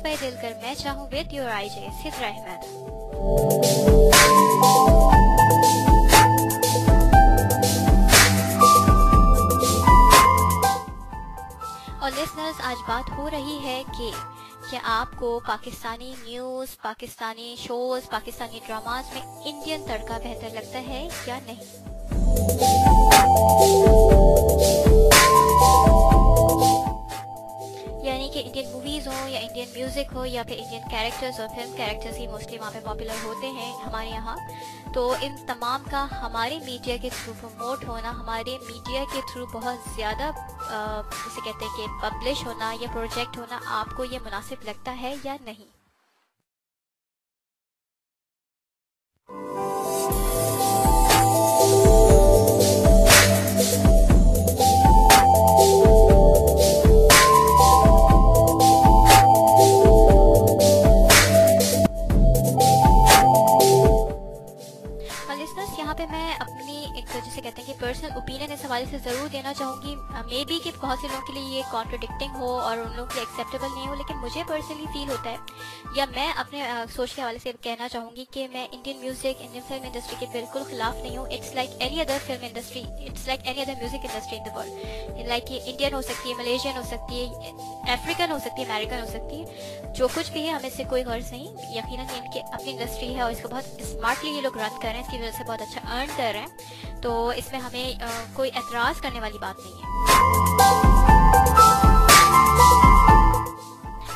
Bye दिलकर मैं चाहूँ with your RJ Sidra Ahmad. और लिसनर्स, आज बात हो रही है कि क्या आपको Pakistani news, Pakistani shows, Pakistani dramas में इंडियन तड़का बेहतर लगता है या नहीं। यानी कि इंडियन मूवीज़ हो या इंडियन म्यूज़िक हो या फिर इंडियन कैरेक्टर्स और फिल्म कैरेक्टर्स ही मोस्टली वहाँ पे पॉपुलर होते हैं हमारे यहाँ। तो इन तमाम का हमारे मीडिया के थ्रू प्रमोट होना, हमारे मीडिया के थ्रू बहुत ज़्यादा जिसे कहते हैं कि पब्लिश होना या प्रोजेक्ट होना, आपको ये मुनासिब लगता है या नहीं। यहाँ पे मैं अपनी एक जिसे कहते हैं कि पर्सनल ओपिनियन इस हवाले से ज़रूर देना चाहूँगी। मे बी कि बहुत से लोगों के लिए ये कॉन्ट्रडिक्टिंग हो और उन लोगों के लिए एक्सेप्टेबल नहीं हो, लेकिन मुझे पर्सनली फील होता है या मैं अपने सोच के हवाले से कहना चाहूँगी कि मैं Indian music, Indian film industry के बिल्कुल खिलाफ नहीं हूँ। It's like any other film industry, it's like any other music industry in the world. Like ये इंडियन हो सकती है, मलेशियन हो सकती है, अफ्रीकन हो सकती है, अमेरिकन हो सकती है, जो कुछ भी है हमें इससे कोई गर्ज नहीं। यकीनन ये इनकी अपनी इंडस्ट्री है और इसको बहुत स्मार्टली ये लोग रन कर रहे हैं, इसकी वजह से बहुत अच्छा अर्न कर रहे हैं, तो इसमें हमें कोई एतराज़ करने वाली बात नहीं है।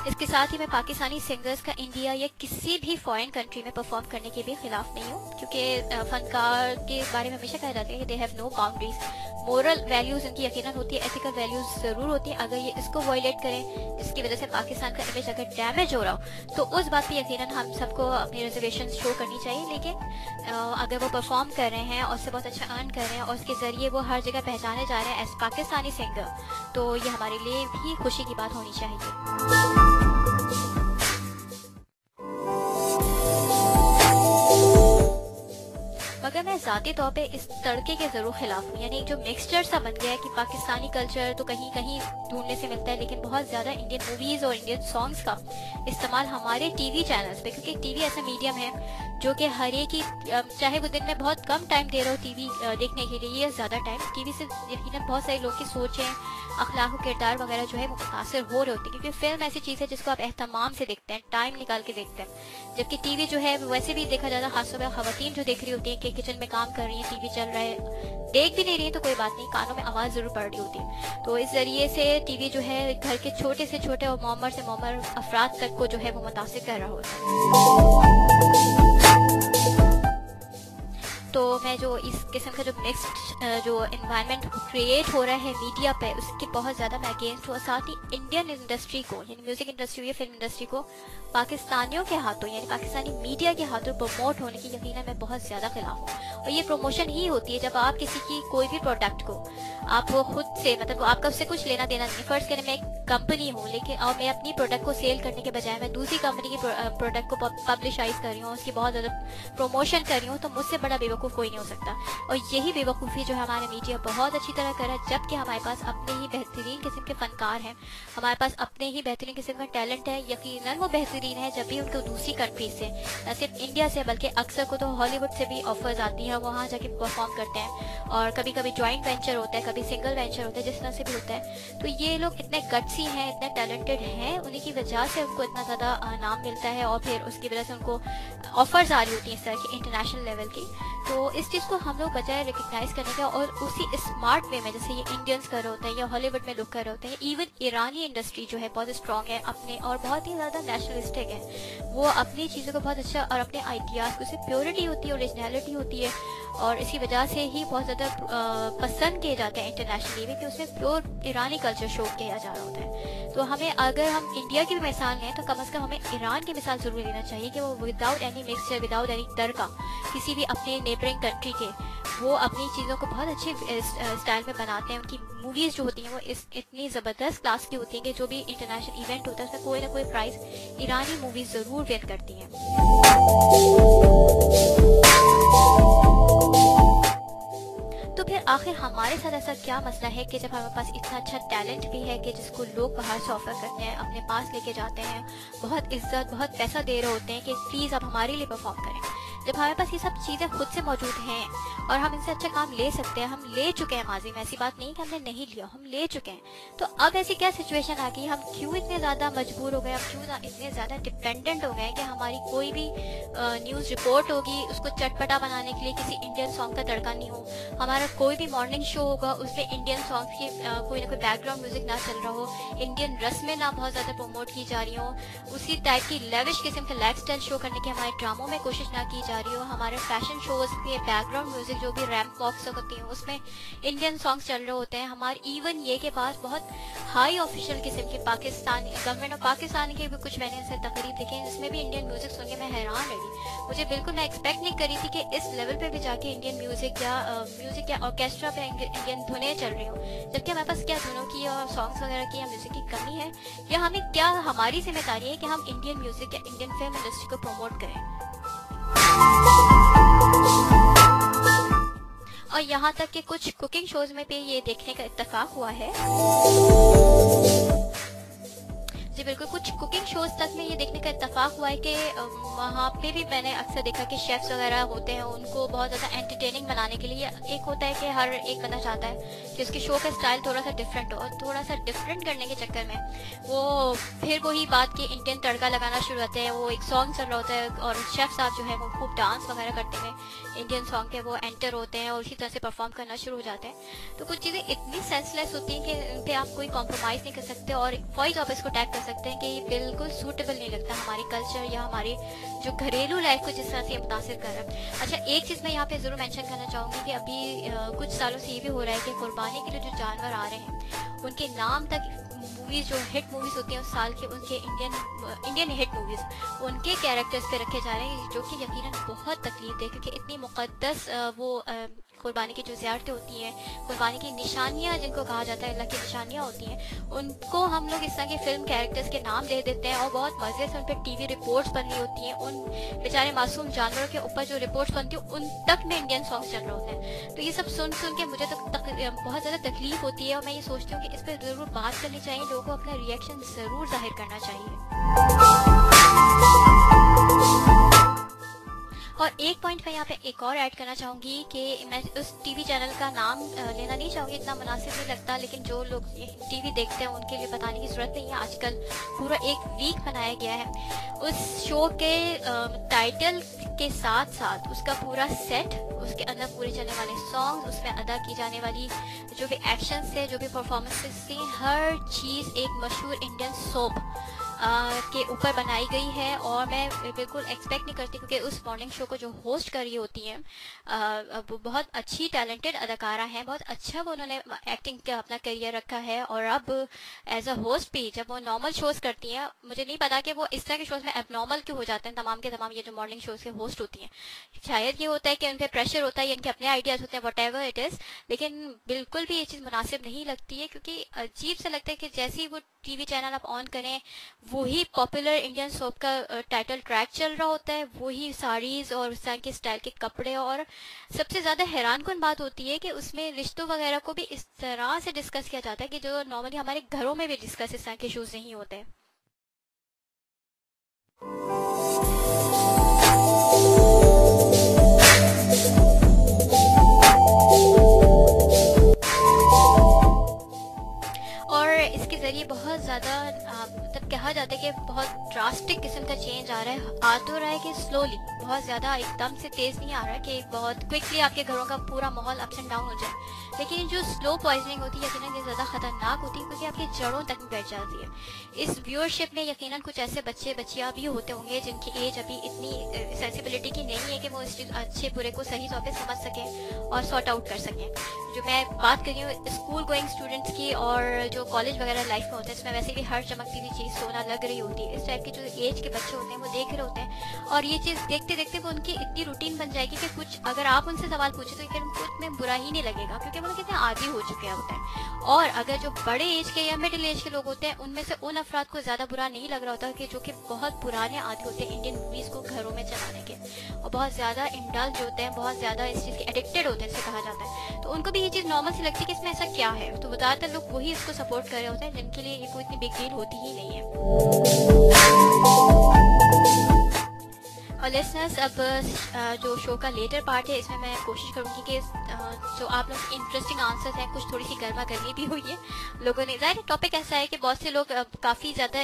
इसके साथ ही मैं पाकिस्तानी सिंगर्स का इंडिया या किसी भी फॉरेन कंट्री में परफॉर्म करने के भी खिलाफ नहीं हूँ, क्योंकि फनकार के बारे में हमेशा कहा जाता है कि they have no boundaries. Moral values इनकी यकीनन होती है, एथिकल वैल्यूज़ ज़रूर होती है। अगर ये इसको वायलेट करें, इसकी वजह से पाकिस्तान का इमेज अगर डैमेज हो रहा हो, तो उस बात पे यकीनन हम सबको अपनी रिजर्वेशन शो करनी चाहिए। लेकिन अगर वो परफॉर्म कर रहे हैं और उससे बहुत अच्छा अर्न कर रहे हैं और उसके ज़रिए वो हर जगह पहचाने जा रहे हैं एज पाकिस्तानी सिंगर, तो ये हमारे लिए भी खुशी की बात होनी चाहिए। मगर मैं ज़ाती तौर पे इस तड़के के ज़रूर खिलाफ हूँ। यानी जो मिक्सचर सा बन गया है कि पाकिस्तानी कल्चर तो कहीं कहीं ढूंढने से मिलता है, लेकिन बहुत ज़्यादा इंडियन मूवीज़ और इंडियन सॉन्ग्स का इस्तेमाल हमारे टीवी चैनल्स पे, क्योंकि टीवी ऐसा मीडियम है जो कि हर एक ही, चाहे वो दिन में बहुत कम टाइम दे रहा हो टीवी देखने के लिए या ज़्यादा टाइम, टीवी से यकीनन बहुत सारे लोग की सोचें, अखलाक किरदार वगैरह जो है वो मुतासर हो रहे होते हैं, क्योंकि फिल्म ऐसी चीज़ है जिसको आप एहतमाम से देखते हैं, टाइम निकाल के देखते हैं। जबकि टीवी जो है वैसे भी देखा जाता है, खासतौर पर खवातीन जो देख रही होती है कि किचन में काम कर रही है, टीवी चल रहा है, देख भी नहीं रही है तो कोई बात नहीं, कानों में आवाज़ ज़रूर पड़ रही होती है। तो इस ज़रिए से टीवी जो है घर के छोटे से छोटे और मौमर से मौमर अफराद तक को जो है वो मुतासिर कर रहा होता है। तो मैं जो इस किस्म का जो मिक्स्ड जो इन्वायरमेंट क्रिएट हो रहा है मीडिया पे, उसके बहुत ज़्यादा मैं अगेंस्ट हूँ। साथ ही इंडियन इंडस्ट्री को, यानी म्यूज़िक इंडस्ट्री या फिल्म इंडस्ट्री को पाकिस्तानियों के हाथों यानी पाकिस्तानी मीडिया के हाथों प्रमोट होने की यकीनन मैं बहुत ज़्यादा खिलाफ हूँ। और ये प्रमोशन ही होती है जब आप किसी की कोई भी प्रोडक्ट को आप वो खुद से, मतलब आपका उससे कुछ लेना देना नहीं। फर्स्ट करें मैं एक कंपनी हूँ, लेकिन और मैं अपनी प्रोडक्ट को सेल करने के बजाय मैं दूसरी कंपनी की प्रोडक्ट को पब्लिशाइज कर रही हूँ, उसकी बहुत ज़्यादा प्रमोशन कर रही हूँ, तो मुझसे बड़ा बेवकूफ़ कोई नहीं हो सकता। और यही बेवकूफ़ी जो है हमारा मीडिया बहुत अच्छी तरह कर रहा है, जबकि हमारे पास अपने ही बेहतरीन किस्म के फनकार हैं, हमारे पास अपने ही बेहतरीन किस्म का टैलेंट है। यकीनन वो बेहतरीन है जब भी उनको दूसरी कंट्री से, न सिर्फ इंडिया से बल्कि अक्सर को तो हॉलीवुड से भी ऑफर्स आती हैं, वहाँ जाके परफॉर्म करते हैं। और कभी कभी जॉइंट वेंचर होता है, कभी सिंगल वेंचर होता है, जिस तरह से भी होता है। तो ये लोग इतने गट्सी हैं, इतने टैलेंटेड हैं, उन्हीं की वजह से उनको इतना ज़्यादा नाम मिलता है और फिर उसकी वजह से उनको ऑफर्स आ रही होती हैं इस तरह की इंटरनेशनल लेवल की। तो इस चीज़ को हम लोग बजाय रिकग्नाइज करने का और उसी स्मार्ट वे में, जैसे ये इंडियंस कर रहे होते हैं या हॉलीवुड में लोग कर रहे होते हैं, इवन ईरानी इंडस्ट्री जो है बहुत स्ट्रॉन्ग है अपने और बहुत ही ज़्यादा नेशनलिस्टिक है। वो अपनी चीज़ों को बहुत अच्छा और अपने आइडियाज़ को, उससे प्योरिटी होती है, ओरिजिनलिटी होती है, और इसी वजह से ही बहुत ज़्यादा पसंद किए जाते हैं इंटरनेशनली भी, कि उसमें प्योर ईरानी कल्चर शो किया जा रहा होता है। तो हमें, अगर हम इंडिया की भी मिसाल लें तो कम से कम हमें ईरान की मिसाल ज़रूर लेना चाहिए कि वो without any mixture, without any तड़का किसी भी अपने नेबरिंग कंट्री के, वो अपनी चीज़ों को बहुत अच्छे स्टाइल में बनाते हैं। उनकी मूवीज़ जो होती हैं वो इतनी ज़बरदस्त क्लास की होती हैं कि जो भी इंटरनेशनल इवेंट होता है उसमें कोई ना कोई प्राइज़ ईरानी मूवीज़ ज़रूर विन करती हैं। तो फिर आखिर हमारे हमारे साथ ऐसा क्या मसला है कि जब हमारे पास इतना अच्छा टैलेंट भी है कि जिसको लोग बाहर से ऑफर करते हैं, अपने पास लेके जाते हैं, बहुत इज्जत बहुत पैसा दे रहे होते हैं कि प्लीज़ आप हमारे लिए परफॉर्म करें। जब हमारे पास ये सब चीज़ें खुद से मौजूद हैं और हम इनसे अच्छा काम ले सकते हैं, हम ले चुके हैं माजी में, ऐसी बात नहीं कि हमने नहीं लिया, हम ले चुके हैं, तो अब ऐसी क्या सिचुएशन आ गई, हम क्यों इतने ज़्यादा मजबूर हो गए, हम क्यों इतने ज़्यादा डिपेंडेंट हो गए कि हमारी कोई भी न्यूज़ रिपोर्ट होगी उसको चटपटा बनाने के लिए किसी इंडियन सॉन्ग का तड़का नहीं हो, हमारा कोई भी मॉर्निंग शो होगा उसमें इंडियन सॉन्ग की कोई ना कोई बैकग्राउंड म्यूजिक ना चल रहा हो, इंडियन रस्में ना बहुत ज़्यादा प्रमोट की जा रही हो, उसी टाइप की लेविश किस्म के लाइफस्टाइल शो करने की हमारे ड्रामों में कोशिश ना की जा रही हो, हमारे फैशन शोज के बैकग्राउंड म्यूजिक जो भी रैंप वॉक्स होती हैं उसमें इंडियन सॉन्ग्स चल रहे होते हैं, हमारे इवन ये के पास बहुत हाई ऑफिशियल किस्म के पाकिस्तान गवर्नमेंट ऑफ पाकिस्तान के भी कुछ मैंने ऐसे तकरीब देखे जिसमें भी इंडियन म्यूजिक सुन के मैं हैरान रही। मुझे बिल्कुल मैं एक्सपेक्ट नहीं करी थी कि इस लेवल पे भी जाके इंडियन म्यूजिक या ऑर्केस्ट्रा पे इंडियन धुनें चल रही हो, जबकि हमारे पास क्या धुनों की और सॉन्ग्स वगैरह की या म्यूजिक की कमी है, या हमें क्या हमारी जिम्मेदारी है कि हम इंडियन म्यूजिक या इंडियन फिल्म इंडस्ट्री को प्रमोट करें। और यहाँ तक कि कुछ कुकिंग शोज में भी ये देखने का इत्तेफाक हुआ है, जी बिल्कुल, कुछ कुकिंग शोज तक में ये देखने का इत्तेफाक हुआ है कि वहाँ पे भी मैंने अक्सर देखा कि शेफ्स वगैरह होते हैं, उनको बहुत ज़्यादा एंटरटेनिंग बनाने के लिए एक होता है कि हर एक बंदा चाहता है कि उसकी शो का स्टाइल थोड़ा सा डिफरेंट हो, और थोड़ा सा डिफरेंट करने के चक्कर में वो फिर वही बात की इंडियन तड़का लगाना शुरू होते हैं, वो एक सॉन्ग चल रहा होता है और शेफ साहब जो है वो खूब डांस वगैरह करते हैं, इंडियन सॉन्ग के वो एंटर होते हैं और उसी तरह से परफॉर्म करना शुरू हो जाते हैं। तो कुछ चीज़ें इतनी सेंसलेस होती हैं कि उन पर आप कोई कॉम्प्रोमाइज़ नहीं कर सकते और वॉइस ऑफ इसको टैग कर सकते हैं कि ये बिल्कुल सूटेबल नहीं लगता हमारी कल्चर या हमारी जो घरेलू लाइफ को जिस तरह से मुतासिर कर रहा है। अच्छा, एक चीज़ मैं यहाँ पे ज़रूर मेंशन करना चाहूँगी कि अभी कुछ सालों से ये भी हो रहा है कि कुर्बानी के लिए जो जानवर आ रहे हैं उनके नाम तक मूवीज जो हिट मूवीज होती हैं उस साल के, उनके इंडियन हिट मूवीज उनके कैरेक्टर्स पे रखे जा रहे हैं, जो कि यकीनन बहुत तकलीफ दे, क्योंकि इतनी मुक़द्दस वो कुर्बानी की जो ज़ियारतें होती हैं, कुर्बानी की निशानियाँ जिनको कहा जाता है, अल्लाह की निशानियाँ होती हैं, उनको हम लोग इस तरह के फिल्म कैरेक्टर्स के नाम दे देते हैं और बहुत मज़े से उन पर टीवी रिपोर्ट्स बन रही होती हैं, उन बेचारे मासूम जानवरों के ऊपर जो रिपोर्ट्स बनती हैं उन तक में इंडियन सॉन्ग्स चल रहे होते हैं। तो ये सब सुन के मुझे तो बहुत ज़्यादा तकलीफ होती है और मैं ये सोचती हूँ कि इस पर ज़रूर बात करनी चाहिए, लोगों को अपना रिएक्शन ज़रूर जाहिर करना चाहिए। और एक पॉइंट मैं यहाँ पे एक और ऐड करना चाहूँगी कि मैं उस टीवी चैनल का नाम लेना नहीं चाहूँगी, इतना मुनासिब नहीं लगता, लेकिन जो लोग टीवी देखते हैं उनके लिए बताने की ज़रूरत नहीं है। आजकल पूरा एक वीक बनाया गया है उस शो के टाइटल के साथ साथ उसका पूरा सेट, उसके अंदर पूरे चलने वाले सॉन्ग्स, उसमें अदा की जाने वाली जो भी एक्शंस थे, जो भी परफॉर्मेंसेस थी, हर चीज़ एक मशहूर इंडियन सोप के ऊपर बनाई गई है। और मैं बिल्कुल एक्सपेक्ट नहीं करती, क्योंकि उस मॉर्निंग शो को जो होस्ट कर रही होती हैं बहुत अच्छी टैलेंटेड अदाकारा हैं, बहुत अच्छा वो उन्होंने एक्टिंग का अपना करियर रखा है, और अब एज अ होस्ट भी जब वो नॉर्मल शोज़ करती हैं, मुझे नहीं पता कि वो इस तरह के शोज़ में एबनॉर्मल क्यों हो जाते हैं तमाम के तमाम ये जो मॉर्निंग शोज़ के होस्ट होती हैं। शायद ये होता है कि उन पर प्रेशर होता है या इनके अपने आइडियाज़ होते हैं, वट एवर इट इज़, लेकिन बिल्कुल भी ये चीज़ मुनासिब नहीं लगती है, क्योंकि अजीब सा लगता है कि जैसे ही वो टीवी चैनल आप ऑन करें वही पॉपुलर इंडियन सोप का टाइटल ट्रैक चल रहा होता है, वही साड़ीज़ और उस तरह के स्टाइल के कपड़े, और सबसे ज़्यादा हैरानकुन बात होती है कि उसमें रिश्तों वगैरह को भी इस तरह से डिस्कस किया जाता है कि जो नॉर्मली हमारे घरों में भी डिस्कस इस तरह के इशूज़ नहीं होते। और इसके ज़रिए बहुत ज़्यादा मतलब कहा जाता है कि बहुत ड्रास्टिक किस्म का चेंज आ रहा है, आ तो रहा है कि स्लोली, बहुत ज़्यादा एकदम से तेज़ नहीं आ रहा है कि बहुत क्विकली आपके घरों का पूरा माहौल अप्स एंड डाउन हो जाए, लेकिन जो स्लो पॉइजनिंग होती है यकीनन ये ज़्यादा ख़तरनाक होती है, क्योंकि आपकी जड़ों तक बैठ जाती है। इस व्यूअरशिप में यकीनन कुछ ऐसे बच्चे बच्चियाँ भी होते होंगे जिनकी एज अभी इतनी सेंसिबिलिटी की नहीं है कि वो इस चीज़ अच्छे बुरे को सही तौर पर समझ सकें और सॉर्ट आउट कर सकें। जो मैं बात कर रही हूँ स्कूल गोइंग स्टूडेंट्स की और जो कॉलेज वगैरह लाइफ में होते हैं, इसमें वैसे भी हर चमकती हुई चीज़ सोना लग रही होती है, इस टाइप की जो एज के बच्चे होते हैं वो देख रहे होते हैं, और ये चीज़ देखते देखते वो उनकी इतनी रूटीन बन जाएगी कि कुछ अगर आप उनसे सवाल पूछे तो फिर उनको उसमें बुरा ही नहीं लगेगा, क्योंकि वो लोग कितने आदी हो चुके होते हैं। और अगर जो बड़े एज के या मिडिल एज के लोग होते हैं उनमें से उन अफराद को ज़्यादा बुरा नहीं लग रहा होता कि जो कि बहुत पुराने आदी होते हैं इंडियन मूवीज़ को घरों में चलाने के, और बहुत ज़्यादा इंडल्ज होते हैं, बहुत ज़्यादा इस चीज़ के एडिक्टेड होते हैं, इसे कहा जाता है। तो तो उनको भी ये चीज़ नॉर्मल सी लगती है कि इसमें ऐसा क्या है। तो ज़्यादातर लोग वही इसको सपोर्ट कर रहे होते हैं जिनके लिए ये कोई इतनी बिग डील होती ही नहीं है। और लिसनर्स, अब जो शो का लेटर पार्ट है इसमें मैं कोशिश करूँगी कि जो आप लोग इंटरेस्टिंग आंसर्स हैं, कुछ थोड़ी सी गर्मा गर्मी भी हुई है लोगों ने। ज़ाहिर टॉपिक ऐसा है कि बहुत से लोग काफ़ी ज़्यादा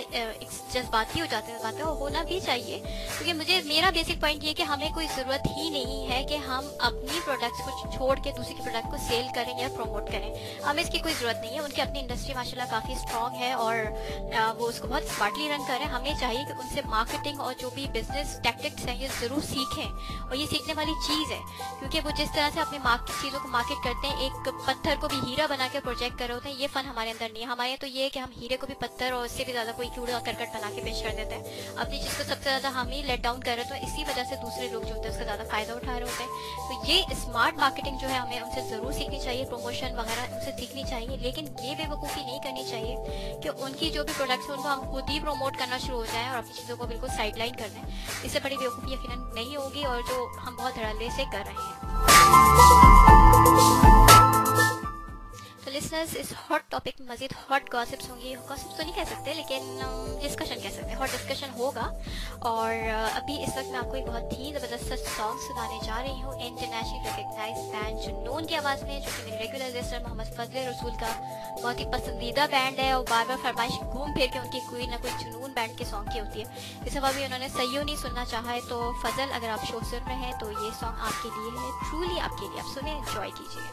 जज्बाती हो जाते हैं बातें, और होना भी चाहिए, क्योंकि मेरा बेसिक पॉइंट ये कि हमें कोई ज़रूरत ही नहीं है कि हम अपनी प्रोडक्ट्स को छोड़ के दूसरे के प्रोडक्ट को सेल करें या प्रमोट करें। हमें इसकी कोई ज़रूरत नहीं है। उनकी अपनी इंडस्ट्री माशाल्लाह काफ़ी स्ट्रॉन्ग है और वो उसको बहुत स्मार्टली रन कर रहे हैं। हमें चाहिए कि उनसे मार्केटिंग और जो भी बिजनेस टैक्टिक्स हैं ये ज़रूर सीखें, और ये सीखने वाली चीज़ है, क्योंकि वो जिस तरह से अपने चीज़ों को मार्केट करते हैं, एक पत्थर को भी हीरा बना के प्रोजेक्ट कर रहे होते हैं, ये फन हमारे अंदर नहीं है। हमारे तो ये है कि हम हीरे को भी पत्थर और उससे भी ज़्यादा कोई कूड़ा करकट बना के पेश कर देते हैं। अपनी चीज़ को सबसे ज़्यादा हम ही लेट डाउन कर रहे हैं, तो इसी वजह से दूसरे लोग जो होते हैं उसका ज़्यादा फायदा उठा रहे होते हैं। तो ये स्मार्ट मार्केटिंग जो है हमें उनसे ज़रूर सीखनी चाहिए, प्रमोशन वगैरह उनसे सीखनी चाहिए, लेकिन ये बेवकूफ़ी नहीं करनी चाहिए कि उनकी जो भी प्रोडक्ट्स हैं उनको हम खुद ही प्रमोट करना शुरू हो जाएं और अपनी चीज़ों को बिल्कुल साइडलाइन कर दें। इससे बड़ी बेवकूफ़ी यकीनन नहीं होगी, और जो हम बहुत धड़ल्ले से कर रहे हैं। तो लिसनर्स, इस हॉट टॉपिक में मजीद हॉट गॉसिप्स होंगी। गॉसिप्स तो नहीं कह सकते, लेकिन डिस्कशन कह सकते हैं। हॉट डिस्कशन होगा। और अभी इस वक्त मैं आपको एक बहुत ही ज़बरदस्त सॉन्ग सुनाने जा रही हूँ इंटरनेशनली रिकग्नाइज बैंड जुनून की आवाज़ में, जो कि मेरे रेगुलर लिस्टर मोहम्मद फजल रसूल का बहुत ही पसंदीदा बैंड है, और बार बार फरमाइश घूम फिर के उनकी कोई ना कोई जुनून बैंड के सॉन्ग की होती है। इस दफ़ा भी उन्होंने सही नहीं सुनना चाहा है। तो फजल, अगर आप शो सुन रहे हैं तो ये सॉन्ग आपके लिए है, ट्रूली आपके लिए। आप सुने, एंजॉय कीजिए।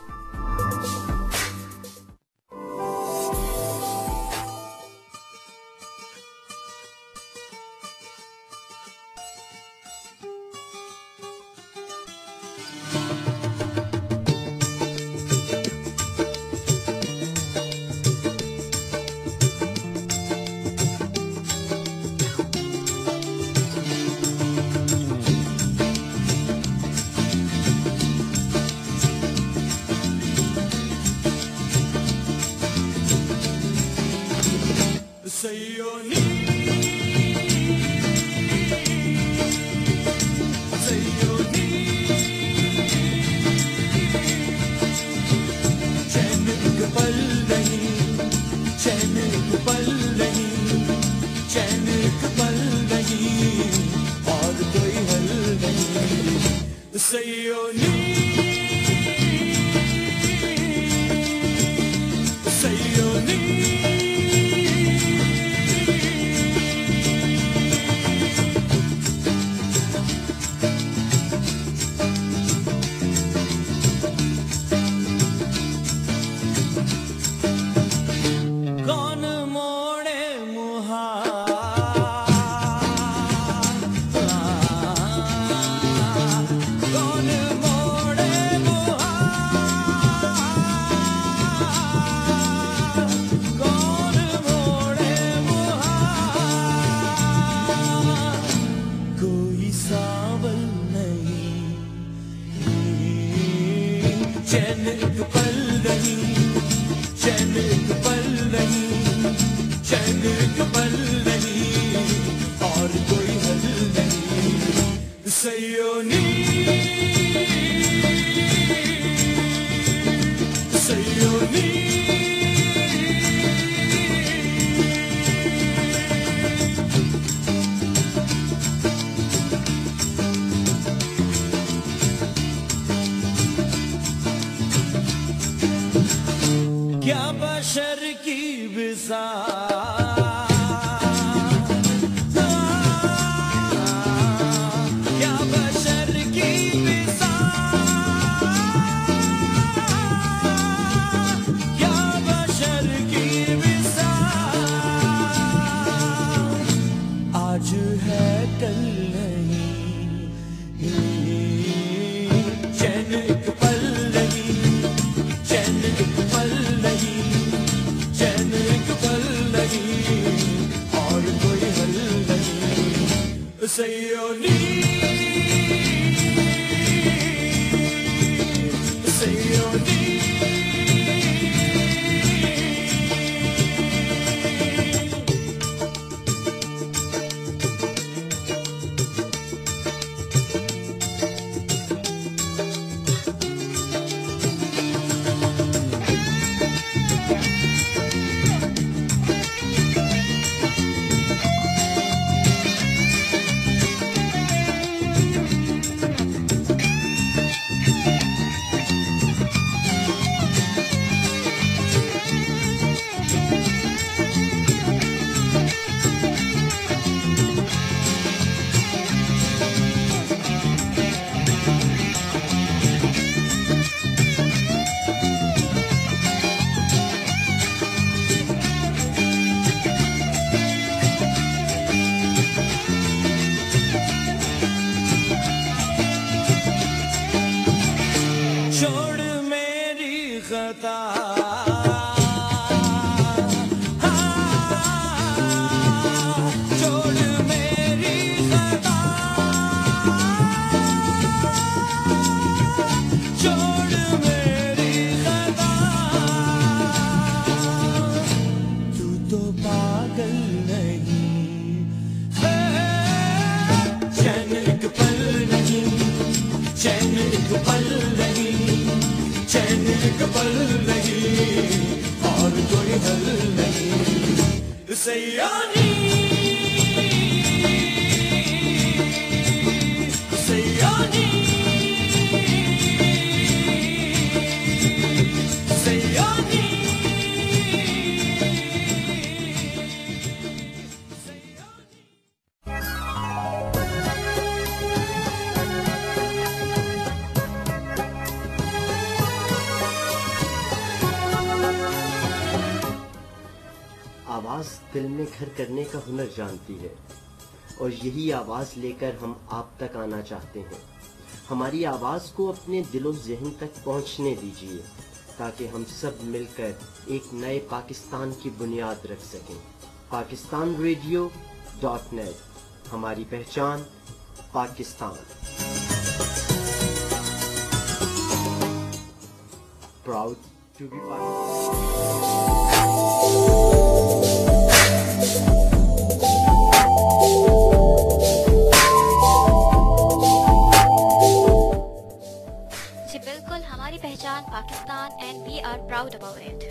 क्या बशर की बिसा चैन एक पल नहीं, चैन एक पल नहीं। बता। और कोई हल नहीं सयानी सयानी सयानी। आवाज़ दिल में घर करने का हुनर जानती है और यही आवाज़ लेकर हम आप तक आना चाहते हैं। हमारी आवाज़ को अपने दिलो ज़हन तक पहुंचने दीजिए ताकि हम सब मिलकर एक नए पाकिस्तान की बुनियाद रख सकें। pakistanradio.net, हमारी पहचान पाकिस्तान। Proud to be जी बिल्कुल, हमारी पहचान Pakistan and we are proud about it.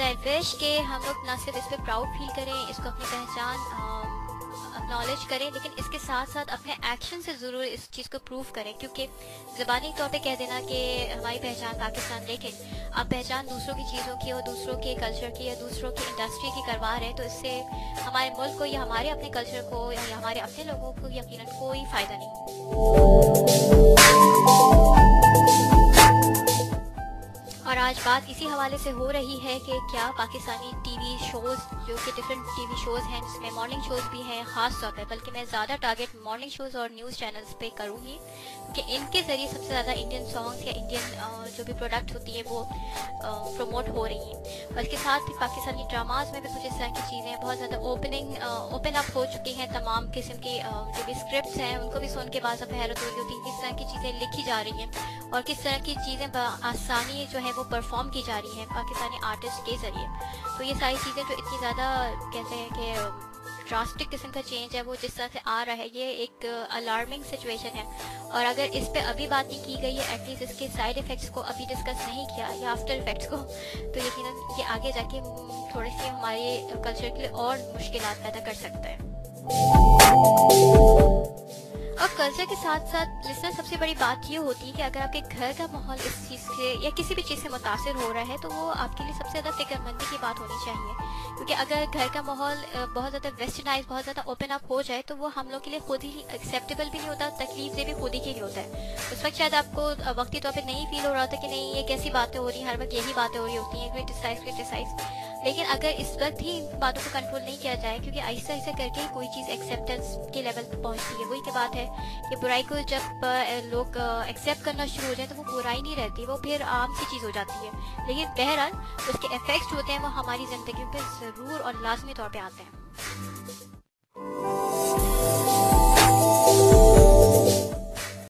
I wish के हम लोग ना सिर्फ इस पे प्राउड फील करें, इसको अपनी पहचान एक्नॉलेज करें, लेकिन इसके साथ साथ अपने एक्शन से ज़रूर इस चीज़ को प्रूव करें। क्योंकि ज़बानी तौर पे कह देना कि हमारी पहचान पाकिस्तान, लेकिन आप पहचान दूसरों की चीज़ों की और दूसरों के कल्चर की या दूसरों की इंडस्ट्री की करवा रहे हैं, तो इससे हमारे मुल्क को या हमारे अपने कल्चर को या हमारे अपने लोगों को यकीनन कोई फ़ायदा नहीं। और आज बात इसी हवाले से हो रही है कि क्या पाकिस्तानी टीवी शोज़, जो कि डिफरेंट टीवी शोज़ हैं जिसमें मॉर्निंग शोज़ भी हैं ख़ास तौर पे, बल्कि मैं ज़्यादा टारगेट मॉर्निंग शोज़ और न्यूज़ चैनल्स पे करूँगी कि इनके ज़रिए सबसे ज़्यादा इंडियन सॉन्ग्स या इंडियन जो भी प्रोडक्ट होती है वो प्रमोट हो रही हैं। और इसके साथ ही पाकिस्तानी ड्रामाज में भी कुछ इस तरह की चीज़ें बहुत ज़्यादा ओपन अप हो चुकी हैं। तमाम किस्म की जो भी स्क्रिप्ट्स हैं उनको भी सुन के बाज़ हैरत हो रही होती है, किस तरह की चीज़ें लिखी जा रही हैं और किस तरह की चीज़ें आसानी जो है वो परफॉर्म की जा रही हैं पाकिस्तानी आर्टिस्ट के ज़रिए। तो ये सारी चीज़ें जो इतनी ज़्यादा कहते हैं कि ड्रास्टिक किस्म का चेंज है वो जिस तरह से आ रहा है, ये एक अलार्मिंग सिचुएशन है। और अगर इस पे अभी बात नहीं की गई है, एटलीस्ट इसके साइड इफ़ेक्ट्स को अभी डिस्कस नहीं किया या आफ्टर इफेक्ट्स को, तो यकीनन ये आगे जाके थोड़ी सी हमारे कल्चर के लिए और मुश्किलात पैदा कर सकता है। और कल्चर के साथ साथ लिसनर सबसे बड़ी बात ये होती है कि अगर आपके घर का माहौल इस चीज़ से या किसी भी चीज़ से मुतासिर हो रहा है तो वो आपके लिए सबसे ज़्यादा फिक्रमंदी की बात होनी चाहिए। क्योंकि अगर घर का माहौल बहुत ज़्यादा वेस्टर्नाइज, बहुत ज़्यादा ओपन अप हो जाए तो वो हम लोग के लिए खुद ही एक्सेप्टेबल भी नहीं होता, तकलीफ दे भी खुद ही के लिए होता है। उस वक्त शायद आपको वक्ती तौर पर नहीं फील हो रहा था कि नहीं ये कैसी बातें हो रही हैं, हर वक्त यही बातें हो रही होती हैं, क्रिटिसाइज। लेकिन अगर इस वक्त ही इन बातों को कंट्रोल नहीं किया जाए, क्योंकि आहिस्ता आहिस्ता करके ही कोई चीज़ एक्सेप्टेंस के लेवल पर पहुंचती है। वही की बात है कि बुराई को जब लोग एक्सेप्ट करना शुरू हो जाए तो वो बुराई नहीं रहती, वो फिर आम सी चीज़ हो जाती है। लेकिन बहरहाल उसके इफेक्ट्स होते हैं वो हमारी ज़िंदगी पर ज़रूर और लाजमी तौर पर आते हैं।